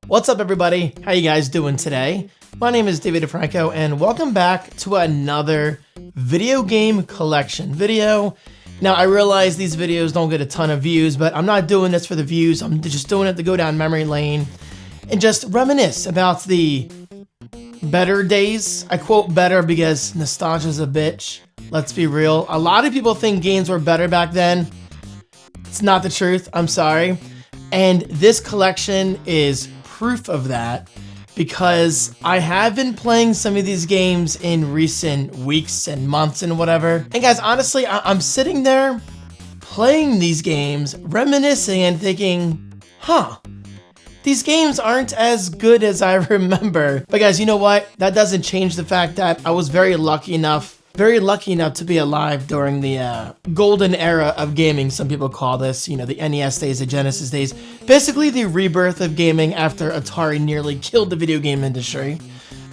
What's up, everybody? How you guys doing today? My name is David DeFranco, and welcome back to another video game collection video. Now, I realize these videos don't get a ton of views, but I'm not doing this for the views. I'm just doing it to go down memory lane and just reminisce about the better days. I quote better because nostalgia's a bitch. Let's be real. A lot of people think games were better back then. It's not the truth. I'm sorry. And this collection is proof of that because I have been playing some of these games in recent weeks and months and whatever. And guys, honestly, I'm sitting there playing these games, reminiscing and thinking, these games aren't as good as I remember. But guys, you know what? That doesn't change the fact that I was very lucky enough to be alive during the golden era of gaming. Some people call this, you know, the NES days, the Genesis days. Basically the rebirth of gaming after Atari nearly killed the video game industry.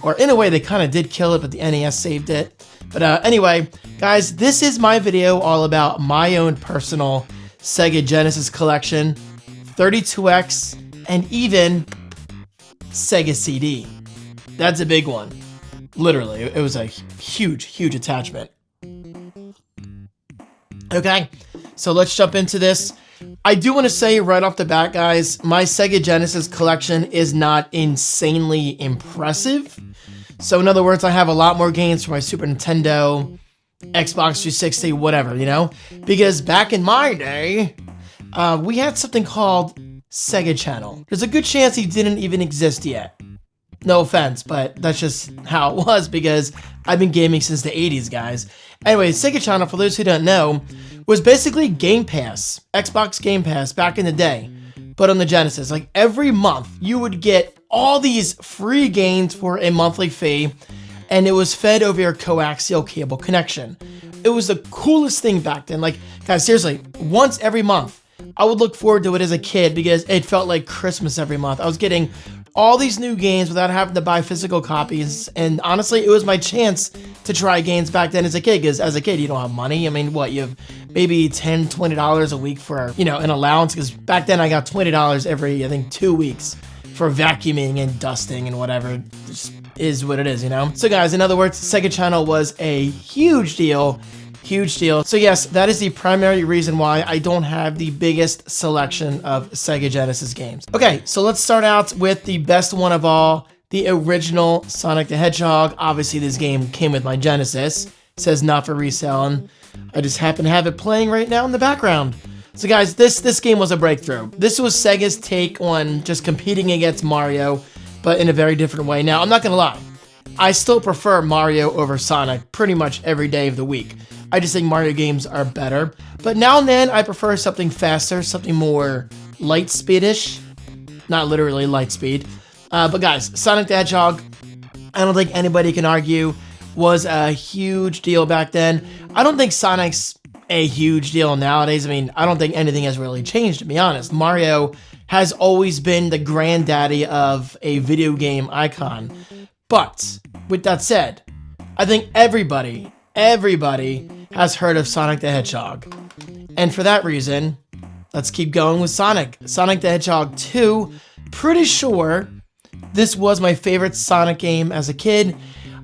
Or in a way, they kind of did kill it, but the NES saved it. But anyway, guys, this is my video all about my own personal Sega Genesis collection, 32X, and even Sega CD. That's a big one. Literally, it was a huge attachment. Okay, so let's jump into this. I do want to say right off the bat, guys, my Sega Genesis collection is not insanely impressive. So in other words, I have a lot more games for my Super Nintendo, Xbox 360, whatever, you know? Because back in my day, we had something called Sega Channel. There's a good chance he didn't even exist yet. No offense, but that's just how it was because I've been gaming since the 80s, guys. Anyway, Sega Channel, for those who don't know, was basically Game Pass, Xbox Game Pass back in the day, but on the Genesis. Like every month, you would get all these free games for a monthly fee, and it was fed over your coaxial cable connection. It was the coolest thing back then. Like, guys, seriously, once every month, I would look forward to it as a kid because it felt like Christmas every month. I was getting all these new games without having to buy physical copies, and honestly, it was my chance to try games back then as a kid, because as a kid, you don't have money. I mean, what, you have maybe $10, $20 a week for, you know, an allowance, because back then I got $20 every, I think, 2 weeks for vacuuming and dusting and whatever. It just is what it is, you know? So guys, in other words, Sega Channel was a huge deal. Huge deal. So yes, that is the primary reason why I don't have the biggest selection of Sega Genesis games. Okay, so let's start out with the best one of all, the original Sonic the Hedgehog. Obviously, this game came with my Genesis. It says not for resale, and I just happen to have it playing right now in the background. So guys, this game was a breakthrough. This was Sega's take on just competing against Mario, but in a very different way. Now, I'm not gonna lie. I still prefer Mario over Sonic pretty much every day of the week. I just think Mario games are better. But now and then, I prefer something faster, something more light speedish. Not literally light speed. But guys, Sonic the Hedgehog, I don't think anybody can argue, was a huge deal back then. I don't think Sonic's a huge deal nowadays. I mean, I don't think anything has really changed, to be honest. Mario has always been the granddaddy of a video game icon. But, with that said, I think everybody has heard of Sonic the Hedgehog. And for that reason, let's keep going with Sonic. Sonic the Hedgehog 2, pretty sure this was my favorite Sonic game as a kid.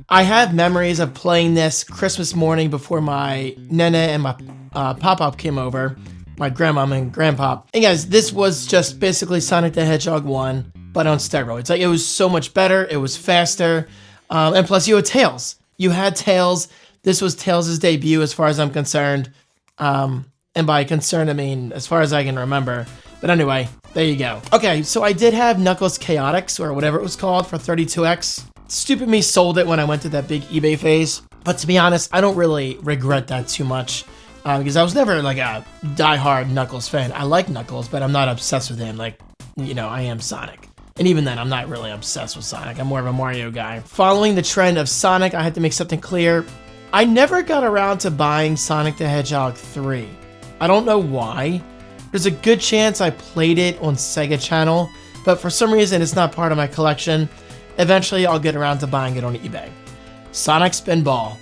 I have memories of playing this Christmas morning before my nene and my pop-pop came over, my grandmom and grandpop. And guys, this was just basically Sonic the Hedgehog 1, but on steroids. Like, it was so much better, it was faster, and plus you had Tails. You had Tails. This was Tails' debut as far as I'm concerned. And by concerned, I mean as far as I can remember. But anyway, there you go. Okay, so I did have Knuckles Chaotix, or whatever it was called, for 32X. Stupid me sold it when I went to that big eBay phase. But to be honest, I don't really regret that too much. Because I was never like a die-hard Knuckles fan. I like Knuckles, but I'm not obsessed with him like, you know, I am Sonic. And even then, I'm not really obsessed with Sonic. I'm more of a Mario guy. Following the trend of Sonic, I had to make something clear. I never got around to buying Sonic the Hedgehog 3. I don't know why. There's a good chance I played it on Sega Channel, but for some reason it's not part of my collection. Eventually I'll get around to buying it on eBay. Sonic Spinball.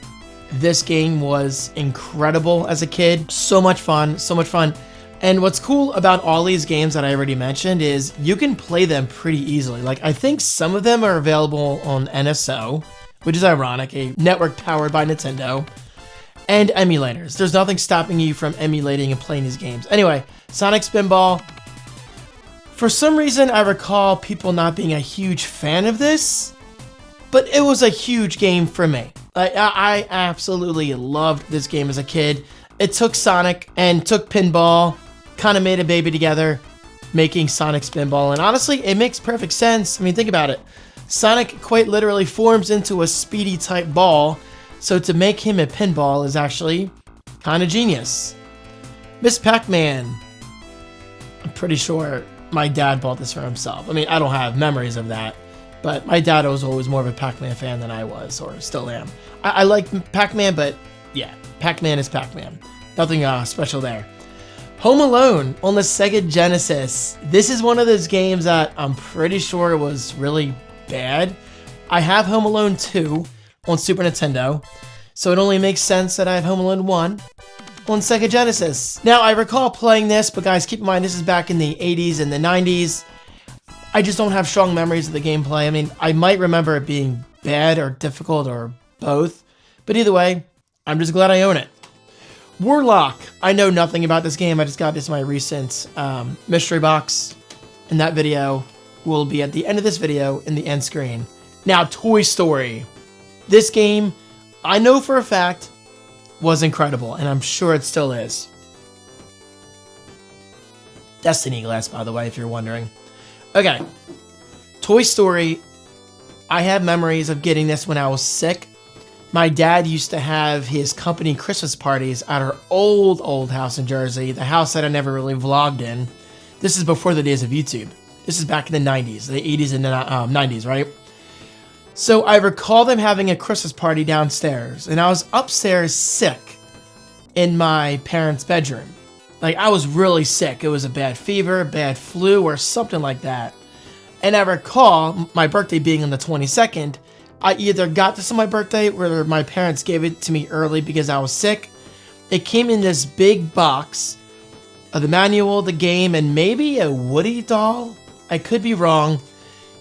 This game was incredible as a kid. So much fun, so much fun. And what's cool about all these games that I already mentioned is you can play them pretty easily. Like, I think some of them are available on NSO, which is ironic, a network powered by Nintendo, and emulators. There's nothing stopping you from emulating and playing these games. Anyway, Sonic Spinball. For some reason, I recall people not being a huge fan of this, but it was a huge game for me. I absolutely loved this game as a kid. It took Sonic and took pinball, kind of made a baby together, making Sonic Spinball. And honestly, it makes perfect sense. I mean, think about it. Sonic quite literally forms into a speedy type ball, so to make him a pinball is actually kind of genius. Miss Pac-Man. I'm pretty sure my dad bought this for himself. I mean, I don't have memories of that, but my dad was always more of a Pac-Man fan than I was, or still am. I like Pac-Man, but yeah, Pac-Man is Pac-Man. Nothing special there. Home Alone on the Sega Genesis. This is one of those games that I'm pretty sure was really bad. I have Home Alone 2 on Super Nintendo, so it only makes sense that I have Home Alone 1 on Sega Genesis. Now, I recall playing this, but guys, keep in mind, this is back in the 80s and the 90s. I just don't have strong memories of the gameplay. I mean, I might remember it being bad or difficult or both, but either way, I'm just glad I own it. Warlock. I know nothing about this game. I just got this in my recent mystery box, and that video will be at the end of this video in the end screen. Now, Toy Story. This game, I know for a fact, was incredible, and I'm sure it still is. Destiny glass, by the way, if you're wondering. Okay, Toy Story, I have memories of getting this when I was sick. My dad used to have his company Christmas parties at our old house in Jersey, the house that I never really vlogged in. This is before the days of YouTube. This is back in the 90s, the 80s and the 90s, right? So I recall them having a Christmas party downstairs, and I was upstairs sick in my parents' bedroom. Like, I was really sick. It was a bad fever, bad flu, or something like that. And I recall my birthday being on the 22nd. I either got this on my birthday or my parents gave it to me early because I was sick. It came in this big box of the manual, the game, and maybe a Woody doll. I could be wrong,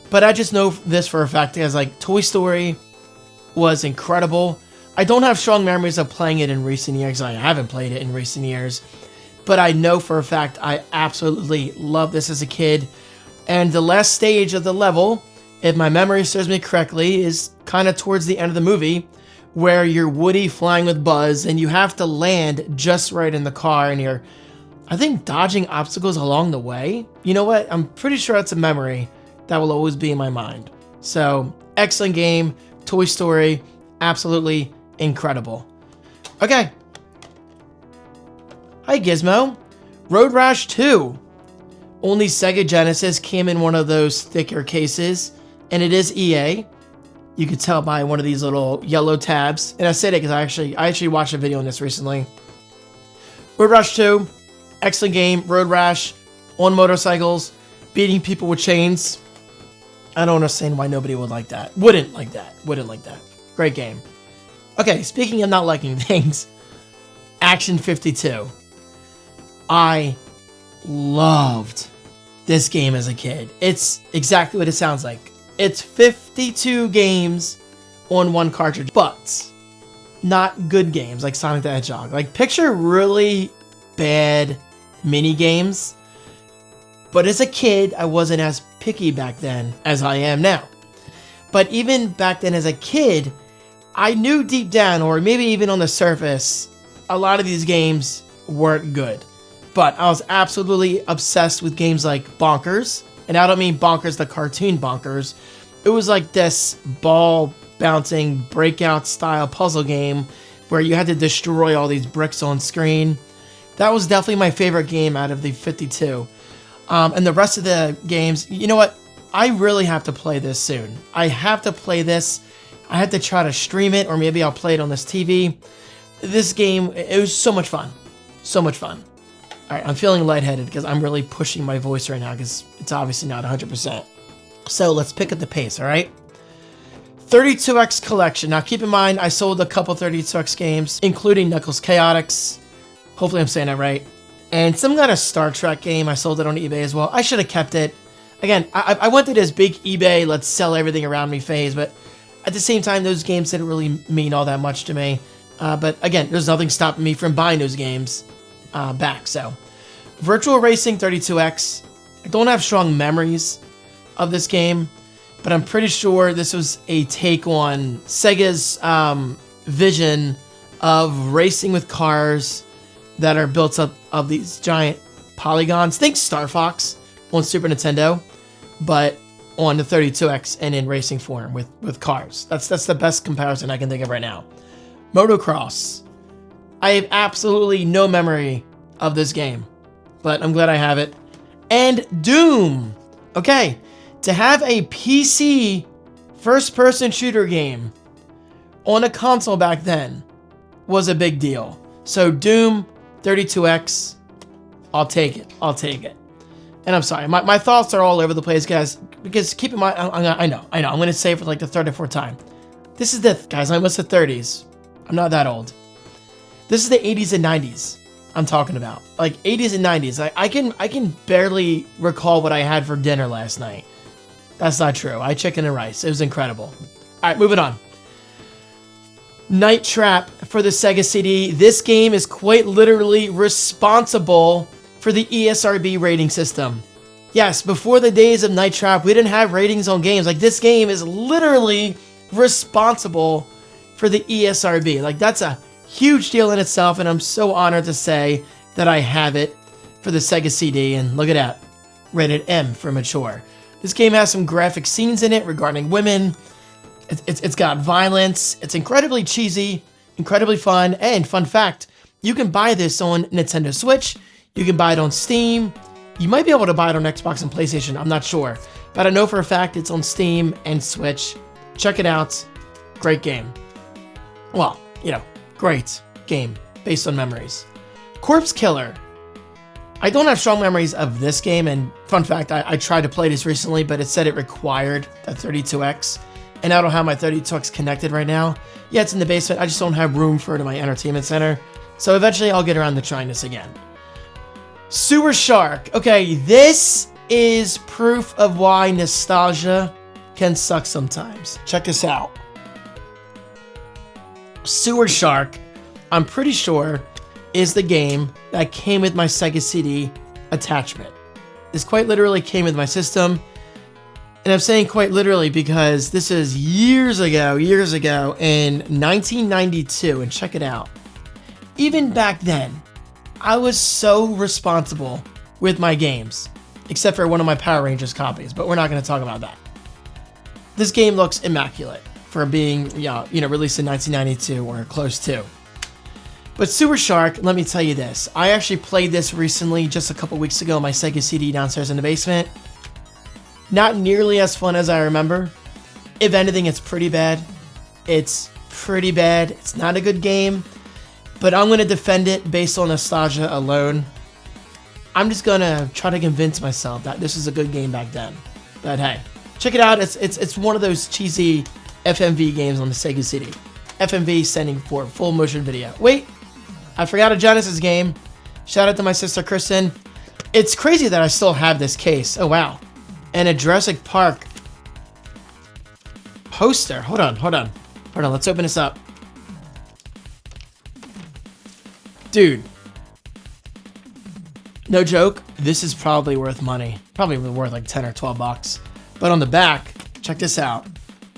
but I just know this for a fact because, like, Toy Story was incredible. I don't have strong memories of playing it in recent years. I haven't played it in recent years, but I know for a fact I absolutely loved this as a kid. And the last stage of the level, if my memory serves me correctly, is kind of towards the end of the movie, where you're Woody flying with Buzz, and you have to land just right in the car, and you're, I think, dodging obstacles along the way. You know what? I'm pretty sure that's a memory that will always be in my mind. So, excellent game. Toy Story, absolutely incredible. Okay. Hi, Gizmo. Road Rash 2. Only Sega Genesis came in one of those thicker cases, and it is EA. You could tell by one of these little yellow tabs. And I say that because I actually watched a video on this recently. Road Rash 2, excellent game. Road Rash, on motorcycles, beating people with chains. I don't understand why nobody would like that. Wouldn't like that. Great game. Okay, speaking of not liking things, Action 52. I loved this game as a kid. It's exactly what it sounds like. It's 52 games on one cartridge, but not good games like Sonic the Hedgehog. Like, picture really bad mini games. But as a kid, I wasn't as picky back then as I am now. But even back then as a kid, I knew deep down, or maybe even on the surface, a lot of these games weren't good. But I was absolutely obsessed with games like Bonkers. And I don't mean Bonkers, the cartoon Bonkers. It was like this ball bouncing breakout style puzzle game where you had to destroy all these bricks on screen. That was definitely my favorite game out of the 52. And the rest of the games, you know what? I really have to play this soon. I have to play this. I have to try to stream it, or maybe I'll play it on this TV. This game, it was so much fun. So much fun. All right, I'm feeling lightheaded because I'm really pushing my voice right now because it's obviously not 100%. So let's pick up the pace, all right? 32X collection. Now keep in mind, I sold a couple 32X games, including Knuckles Chaotix. Hopefully I'm saying that right. and some kind of Star Trek game. I sold it on eBay as well. I should have kept it. Again, I went through this big eBay, let's sell everything around me phase, but at the same time, those games didn't really mean all that much to me. But again, there's nothing stopping me from buying those games back. So, Virtual Racing 32X. I don't have strong memories of this game, but I'm pretty sure this was a take on Sega's vision of racing with cars that are built up of these giant polygons. Think Star Fox on Super Nintendo, but on the 32X and in racing form with cars. That's the best comparison I can think of right now. Motocross. I have absolutely no memory of this game, but I'm glad I have it. And Doom. Okay, to have a PC first-person shooter game on a console back then was a big deal. So Doom 32X, I'll take it. I'll take it. And I'm sorry, my thoughts are all over the place, guys, because keep in mind, I know, I'm going to say it for like the third or fourth time. This is guys, I'm almost the 30s. I'm not that old. This is the 80s and 90s I'm talking about. Like 80s and 90s. I can barely recall what I had for dinner last night. That's not true. I had chicken and rice. It was incredible. All right, moving on. Night Trap for the Sega CD. This game is quite literally responsible for the ESRB rating system. Yes, before the days of Night Trap, we didn't have ratings on games. Like, this game is literally responsible for the ESRB. Like, that's a huge deal in itself, and I'm so honored to say that I have it for the Sega CD. And look at that, rated M for mature. This game has some graphic scenes in it regarding women. It's got violence. It's incredibly cheesy, incredibly fun. And fun fact, you can buy this on Nintendo Switch. You can buy it on Steam. You might be able to buy it on Xbox and PlayStation. I'm not sure. But I know for a fact it's on Steam and Switch. Check it out. Great game. Well, you know, great game based on memories. Corpse Killer. I don't have strong memories of this game. And fun fact, I tried to play this recently, but it said it required a 32X. And I don't have my 32X connected right now. Yeah, it's in the basement. I just don't have room for it in my entertainment center. So eventually I'll get around to trying this again. Sewer Shark. Okay, this is proof of why nostalgia can suck sometimes. Check this out. Sewer Shark, I'm pretty sure, is the game that came with my Sega CD attachment. This quite literally came with my system. And I'm saying quite literally because this is years ago in 1992. And check it out. Even back then, I was so responsible with my games, except for one of my Power Rangers copies, but we're not going to talk about that. This game looks immaculate for being, released in 1992 or close to. But Sewer Shark, let me tell you this. I actually played this recently, just a couple weeks ago, on my Sega CD downstairs in the basement. Not nearly as fun as I remember. If anything, it's pretty bad. It's pretty bad. It's not a good game. But I'm going to defend it based on nostalgia alone. I'm just going to try to convince myself that this is a good game back then. But hey, check it out. It's one of those cheesy FMV games on the Sega CD. FMV standing for full motion video. Wait, I forgot a Genesis game. Shout out to my sister Kristen. It's crazy that I still have this case. Oh, wow. And a Jurassic Park poster. Hold on. Let's open this up. Dude, no joke, this is probably worth money. Probably worth like 10 or 12 bucks. But on the back, check this out.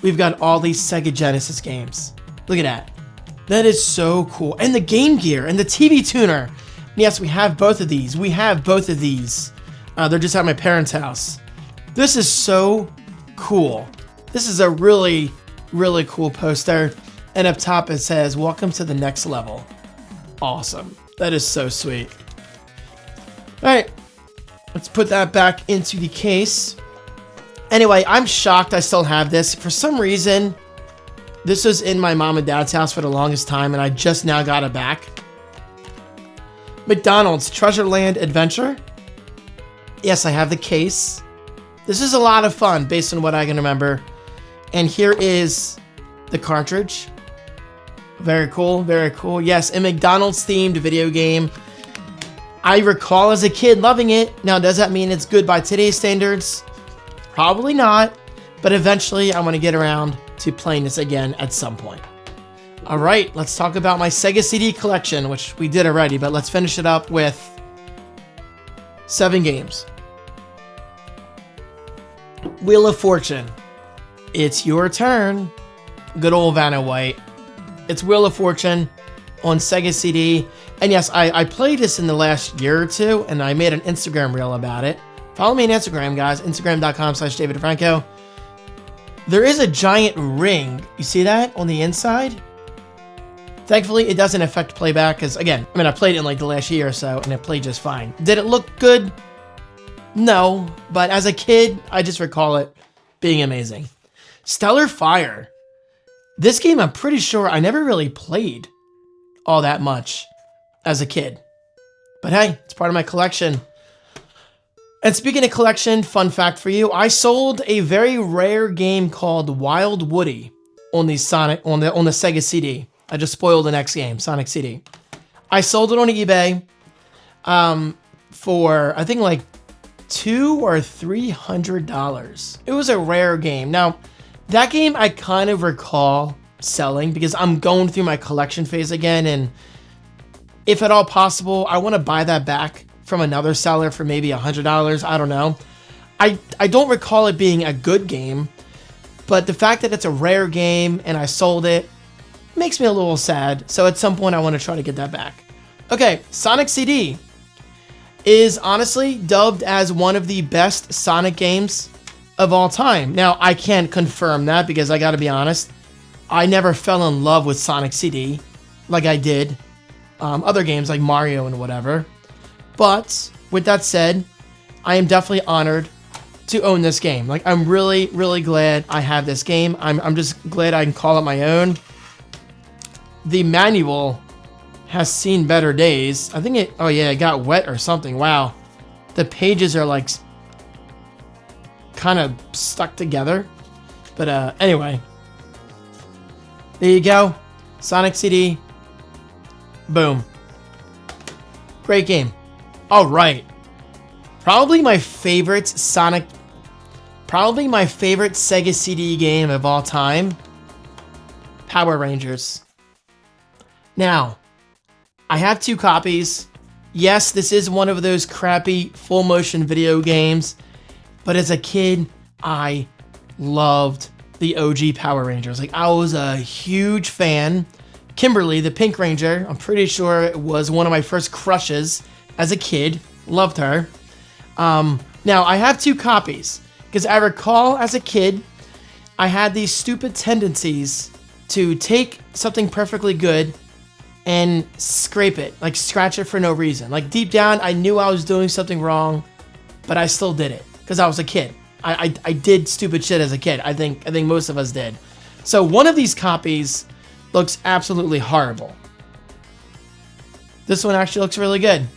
We've got all these Sega Genesis games. Look at that. That is so cool. And the Game Gear and the TV tuner. Yes, we have both of these. They're just at my parents' house. This is so cool. This is a really, really cool poster. And up top it says, "Welcome to the next level." Awesome. That is so sweet. All right, let's put that back into the case. Anyway, I'm shocked I still have this. For some reason, this was in my mom and dad's house for the longest time, and I just now got it back. McDonald's Treasureland Adventure. Yes, I have the case. This is a lot of fun based on what I can remember. And here is the cartridge. Very cool, very cool. Yes, a McDonald's themed video game. I recall as a kid loving it. Now, does that mean it's good by today's standards? Probably not, but eventually I want to get around to playing this again at some point. All right, let's talk about my Sega CD collection, which we did already, but let's finish it up with 7 games. Wheel of Fortune. It's your turn. Good old Vanna White. It's Wheel of Fortune on Sega CD. And yes, I played this in the last year or two, and I made an Instagram reel about it. Follow me on Instagram, guys. Instagram.com/DavidDeFranco. There is a giant ring. You see that on the inside? Thankfully, it doesn't affect playback because, again, I played it in like the last year or so, and it played just fine. Did it look good? No, but as a kid, I just recall it being amazing. Stellar Fire. This game, I'm pretty sure I never really played all that much as a kid. But hey, it's part of my collection. And speaking of collection, fun fact for you, I sold a very rare game called Wild Woody on the Sega CD. I just spoiled the next game, Sonic CD. I sold it on eBay for I think like $200 or $300. It was a rare game. Now, that game I kind of recall selling because I'm going through my collection phase again, and if at all possible, I want to buy that back from another seller for maybe $100. I don't know. I don't recall it being a good game, but the fact that it's a rare game and I sold it makes me a little sad. So at some point, I want to try to get that back. Okay, Sonic CD is honestly dubbed as one of the best Sonic games of all time. Now, I can't confirm that because I got to be honest, I never fell in love with Sonic CD like I did other games like Mario and whatever. But with that said, I am definitely honored to own this game. Like, I'm really, really glad I have this game. I'm just glad I can call it my own. The manual has seen better days. I think it, oh yeah, it got wet or something. Wow. The pages are like kind of stuck together. But anyway. There you go. Sonic CD. Boom. Great game. All right. Probably my favorite Sega CD game of all time. Power Rangers. Now, I have 2 copies. Yes, this is one of those crappy full motion video games, but as a kid, I loved the OG Power Rangers. Like, I was a huge fan. Kimberly, the Pink Ranger, I'm pretty sure it was one of my first crushes as a kid. Loved her. Now, I have 2 copies because I recall as a kid, I had these stupid tendencies to take something perfectly good and scrape it, like scratch it for no reason. Like, deep down, I knew I was doing something wrong, but I still did it because I was a kid. I did stupid shit as a kid. I think most of us did. So one of these copies looks absolutely horrible. This one actually looks really good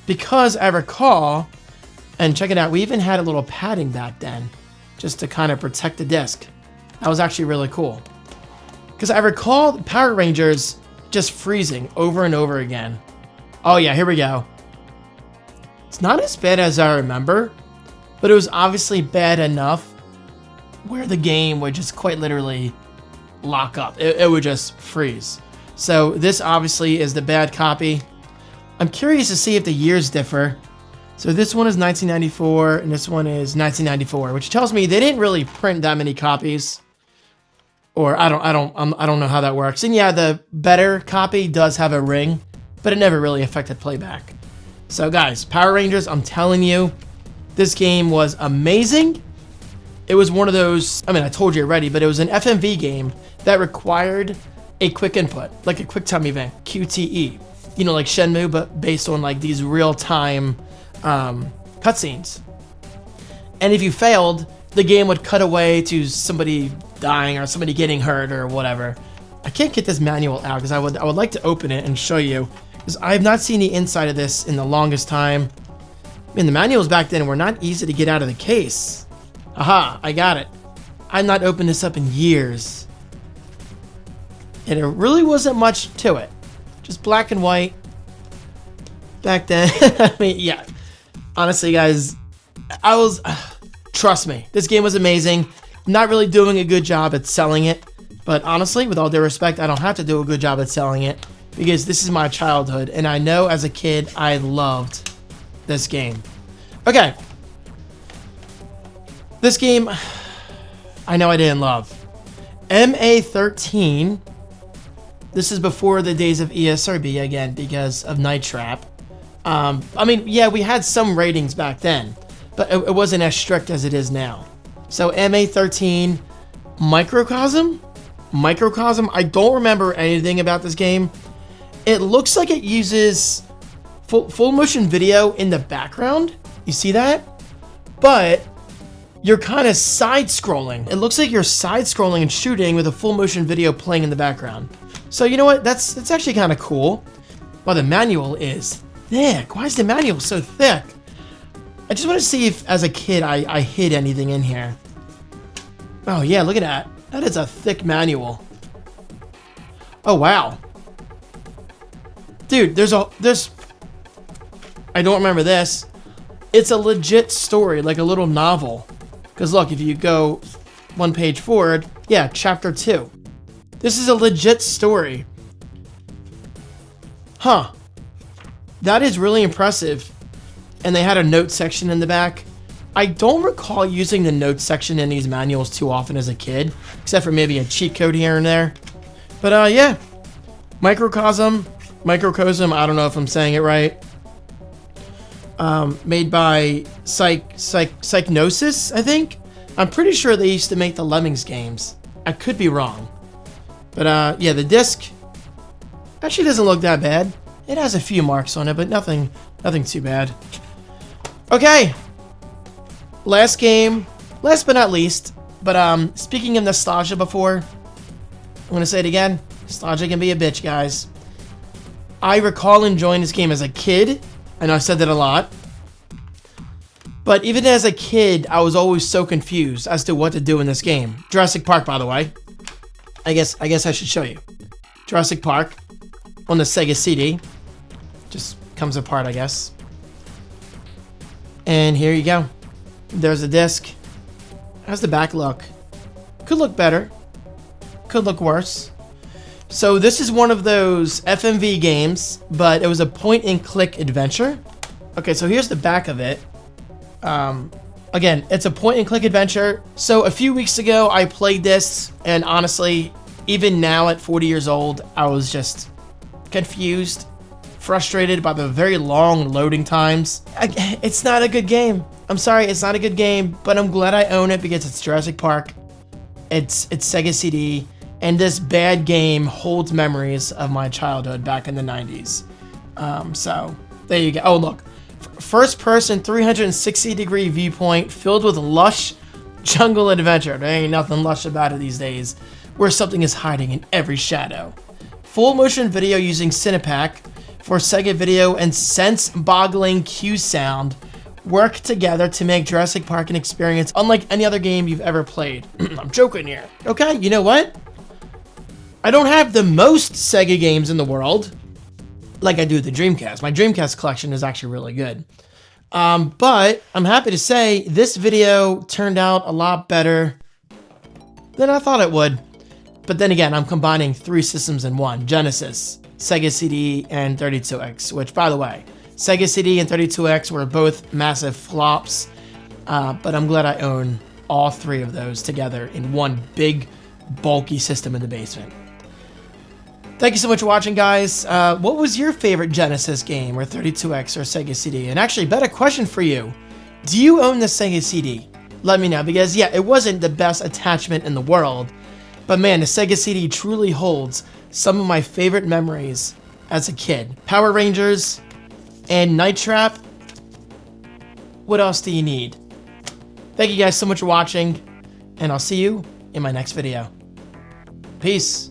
because I recall, and check it out, we even had a little padding back then just to kind of protect the disc. That was actually really cool because I recall Power Rangers just freezing over and over again. Oh yeah, here we go. It's not as bad as I remember, but it was obviously bad enough where the game would just quite literally lock up. It would just freeze. So this obviously is the bad copy. I'm curious to see if the years differ. So this one is 1994 and this one is 1994, which tells me they didn't really print that many copies. Or I don't know how that works. And yeah, the better copy does have a ring, but it never really affected playback. So guys, Power Rangers, I'm telling you, this game was amazing. It was one of those, I mean, I told you already, but it was an FMV game that required a quick input, like a quick time event, QTE. You know, like Shenmue, but based on like these real-time cutscenes. And if you failed, the game would cut away to somebody dying or somebody getting hurt or whatever. I can't get this manual out because I would like to open it and show you, because I have not seen the inside of this in the longest time. I mean, the manuals back then were not easy to get out of the case. Aha, I got it. I've not opened this up in years. And it really wasn't much to it. Just black and white. back then. I mean, yeah. Honestly, guys, trust me, this game was amazing. Not really doing a good job at selling it. But honestly, with all due respect, I don't have to do a good job at selling it because this is my childhood. And I know as a kid, I loved this game. Okay. This game, I know I didn't love. MA13. This is before the days of ESRB again because of Night Trap. I mean, yeah, we had some ratings back then, but it wasn't as strict as it is now. So MA13, Microcosm? Microcosm? I don't remember anything about this game. It looks like it uses full motion video in the background. You see that? But you're kind of side-scrolling. It looks like you're side-scrolling and shooting with a full motion video playing in the background. So you know what? That's actually kind of cool. Well, the manual is thick. Why is the manual so thick? I just want to see if, as a kid, I hid anything in here. Oh yeah, look at that. That is a thick manual. Oh wow. Dude, there's I don't remember this. It's a legit story, like a little novel. Because look, if you go one page forward, yeah, chapter 2. This is a legit story. Huh. That is really impressive. And they had a note section in the back. I don't recall using the notes section in these manuals too often as a kid, except for maybe a cheat code here and there. But yeah, Microcosm, I don't know if I'm saying it right. Made by Psychnosis, I think. I'm pretty sure they used to make the Lemmings games. I could be wrong. But yeah, the disc actually doesn't look that bad. It has a few marks on it, but nothing too bad. Okay. Last game, last but not least, but speaking of nostalgia before, I'm gonna say it again, nostalgia can be a bitch, guys. I recall enjoying this game as a kid. I know I said that a lot. But even as a kid, I was always so confused as to what to do in this game. Jurassic Park, by the way. I guess I should show you. Jurassic Park on the Sega CD. Just comes apart, I guess. And here you go. There's a disc. How's the back look? Could look better. Could look worse. So this is one of those FMV games, but it was a point-and-click adventure. Okay, so here's the back of it. Again, it's a point-and-click adventure. So a few weeks ago, I played this, and honestly, even now at 40 years old, I was just confused, frustrated by the very long loading times. It's not a good game. I'm sorry, it's not a good game, but I'm glad I own it because it's Jurassic Park. It's Sega CD, and this bad game holds memories of my childhood back in the 90s. So there you go. Oh, look. First person 360-degree viewpoint filled with lush jungle adventure. There ain't nothing lush about it these days, where something is hiding in every shadow. Full motion video using Cinepack for Sega Video and sense-boggling Q sound work together to make Jurassic Park an experience unlike any other game you've ever played. I'm joking here. Okay, you know what? I don't have the most Sega games in the world, like I do the Dreamcast. My Dreamcast collection is actually really good. But I'm happy to say this video turned out a lot better than I thought it would. But then again, I'm combining 3 systems in one. Genesis, Sega CD, and 32X, which, by the way, Sega CD and 32X were both massive flops, but I'm glad I own all 3 of those together in one big, bulky system in the basement. Thank you so much for watching, guys. What was your favorite Genesis game, or 32X, or Sega CD? And actually, better question for you. Do you own the Sega CD? Let me know, because yeah, it wasn't the best attachment in the world, but man, the Sega CD truly holds some of my favorite memories as a kid. Power Rangers and Night Trap. What else do you need? Thank you guys so much for watching, and I'll see you in my next video. Peace.